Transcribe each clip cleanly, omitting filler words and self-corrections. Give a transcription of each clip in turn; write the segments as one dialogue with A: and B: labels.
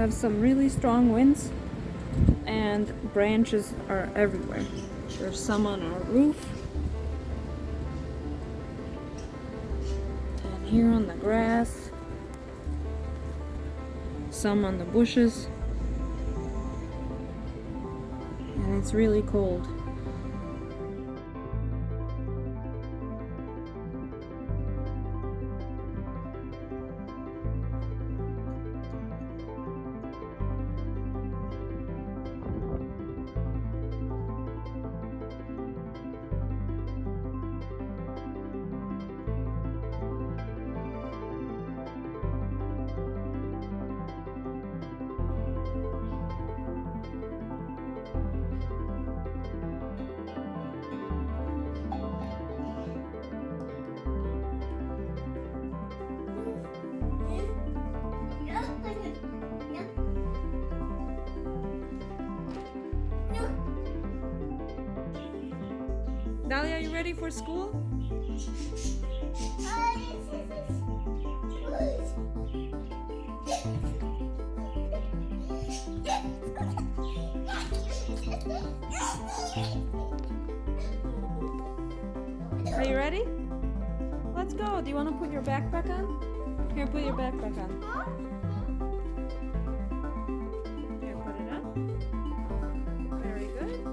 A: have some really strong winds and branches are everywhere. There's some on our roof and here on the grass, some on the bushes, and it's really cold. Dahlia, are you ready for school? Are you ready? Let's go. Do you want to put your backpack on? Here, put your backpack on. Here, put it on. Very good.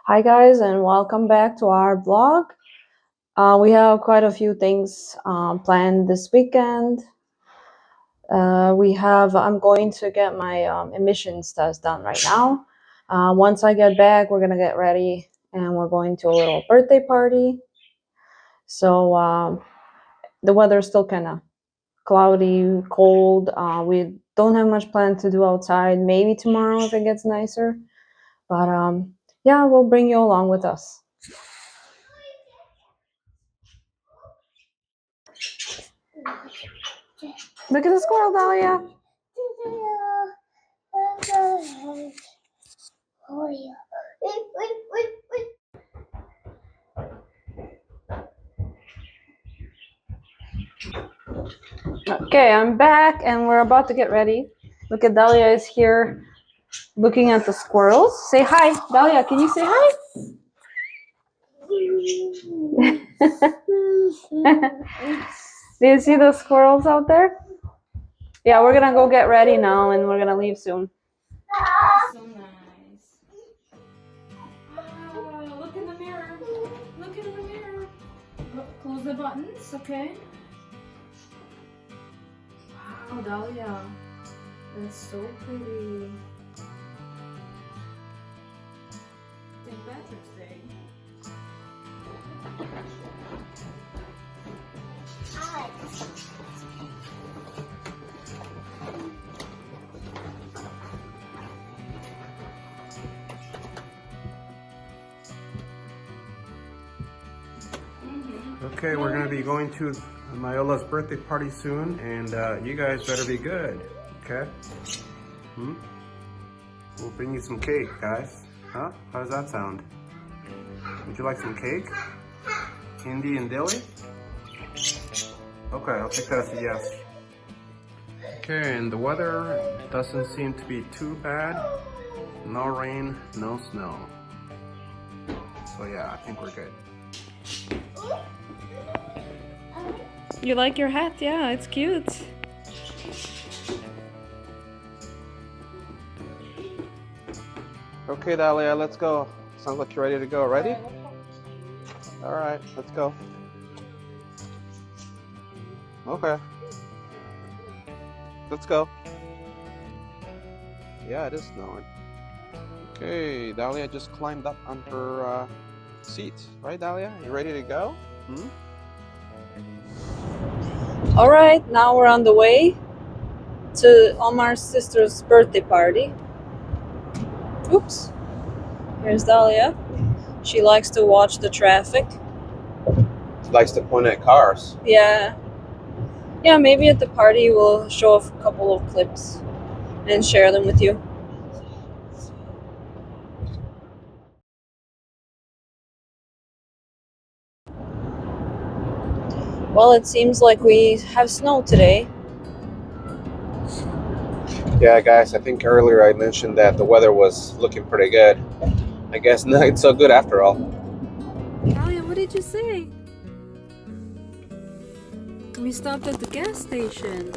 A: Hi guys, and welcome back to our vlog. We have quite a few things planned this weekend. I'm going to get my emissions test done right now. Once I get back, we're gonna get ready and we're going to a little birthday party. So the weather's still kind of cloudy, cold. We don't have much planned to do outside. Maybe tomorrow if it gets nicer. But yeah, we'll bring you along with us. Look at the squirrel, Dahlia. Okay, I'm back and we're about to get ready. Look at Dahlia is here looking at the squirrels. Say hi. Dahlia, can you say hi? Do you see the squirrels out there? Yeah, we're gonna go get ready now and we're gonna leave soon. So nice. Oh, look in the mirror. Look in the mirror. Oh, close the buttons, okay? Wow, Dahlia. That's so pretty. St. Patrick's Day.
B: Okay, we're going to be going to Myola's birthday party soon, and you guys better be good, okay? We'll bring you some cake, guys. Huh? How does that sound? Would you like some cake? Candy and dilly? Okay, I'll take that as a yes. Okay, and the weather doesn't seem to be too bad. No rain, no snow. So yeah, I think we're good.
A: You like your hat? Yeah, it's cute.
B: Okay, Dahlia, let's go. Sounds like you're ready to go. Ready? All right, let's go. Okay. Let's go. Yeah, it is snowing. Okay, Dahlia just climbed up on her seat. Right, Dahlia? You ready to go?
A: All right, now we're on the way to Omar's sister's birthday party. Oops. Here's Dahlia. She likes to watch the traffic.
B: Likes to point at cars.
A: Yeah. Yeah, maybe at the party we'll show a couple of clips and share them with you. Well, it seems like we have snow today.
B: Yeah, guys, I think earlier I mentioned that the weather was looking pretty good. I guess not so good after all.
A: Dahlia, what did you say? We stopped at the gas station.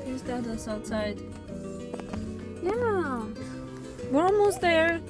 A: Here's Dada's outside. Yeah, we're almost there.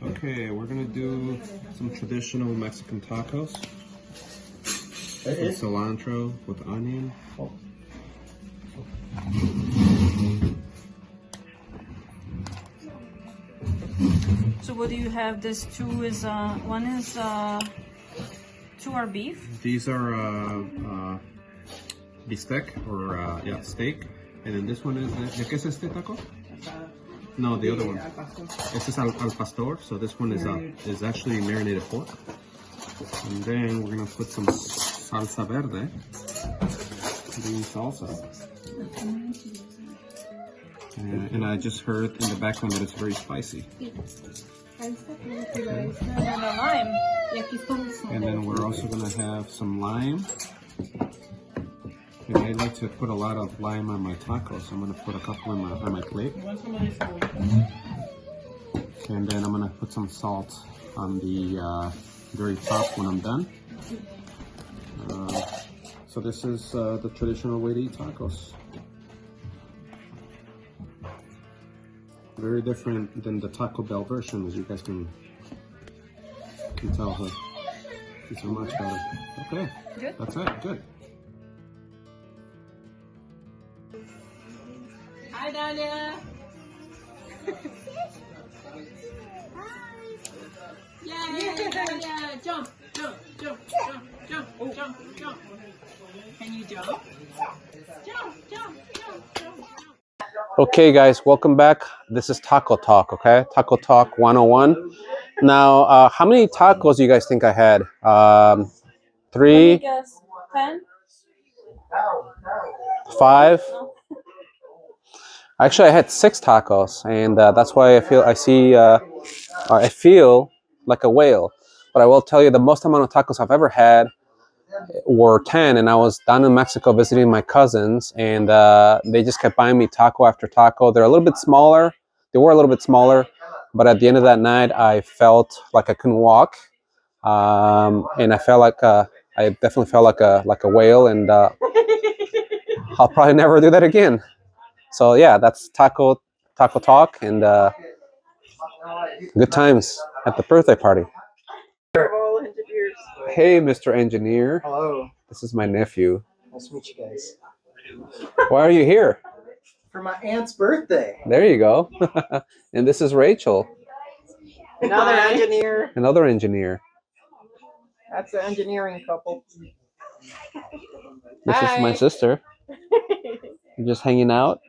B: Okay, we're gonna do some traditional Mexican tacos. Some cilantro with onion.
A: So what do you have? This two is one is two are beef.
B: These are bistec or yeah, steak, and then this one is ¿de qué es este taco? No, the other one. This is al pastor. So this one is actually marinated pork. And then we're gonna put some salsa verde, green salsa. And I just heard in the background that it's very spicy.
A: And then the lime.
B: And then we're also gonna have some lime. And I like to put a lot of lime on my tacos. So I'm gonna put a couple on my plate. And then I'm gonna put some salt on the very top when I'm done. So this is the traditional way to eat tacos. Very different than the Taco Bell version, as you guys can tell. These are much better. Okay,
A: Good.
B: that's it. Good.
C: Natalia. Yay, Natalia. Jump, jump, jump, jump, jump, jump, jump. Can you jump? Jump, jump, jump, jump, jump.
B: Okay, guys, welcome back. This is Taco Talk, okay? Taco Talk 101. Now, how many tacos do you guys think I had?
A: Let me
B: 3,
A: guess. 10?
B: 5?
A: No.
B: Actually, I had 6 tacos, and that's why I feel like a whale. But I will tell you, the most amount of tacos I've ever had were 10, and I was down in Mexico visiting my cousins, and they just kept buying me taco after taco. They're a little bit smaller. They were a little bit smaller, but at the end of that night, I felt like I couldn't walk, and I felt like I definitely felt like a whale, and I'll probably never do that again. So yeah, that's taco talk, and good times at the birthday party. Hey, Mr. Engineer.
D: Hello.
B: This is my nephew.
D: Nice to meet you guys.
B: Why are you here?
D: For my aunt's birthday.
B: There you go. And this is Rachel,
D: Another engineer.
B: another engineer.
D: That's the engineering couple.
B: This is my
D: Hi.
B: sister. We're just hanging out.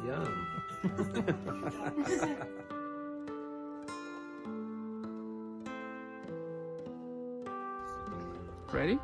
B: Yum. Ready?